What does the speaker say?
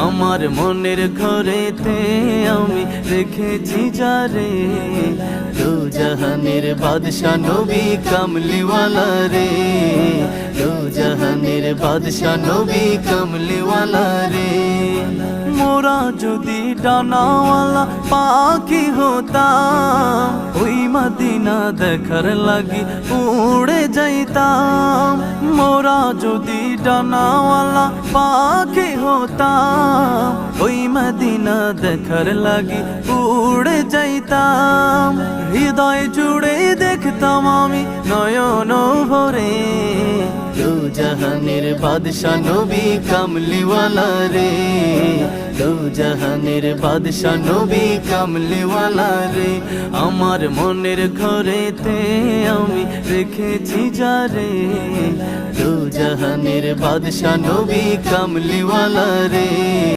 আমার মনের ঘরেতে আমি রেখেছি যারে, দু জাহানের বাদশা নবী কামলিওয়ালা রে, দু জাহানের বাদশা নবী কামলিওয়ালা রে। মোরা যদি ডানাওয়ালা পাখি হতাম, ওই মদিনা দেখার লাগি উড়ে যাইতাম। মোরা যদি ডানাওয়ালা পাখি হতাম, ওই মদিনা দেখার লাগি উড়ে যাইতাম। হৃদয় জুড়ে দেখতাম আমি নয়ন ভরে, দু জাহানের বাদশা নবী কামলিওয়ালা রে, দু জাহানের বাদশা নবী কামলিওয়ালা রে। আমার মনের ঘরেতে আমি রেখেছি যারে, দু জাহানের বাদশা নবী কামলিওয়ালা রে।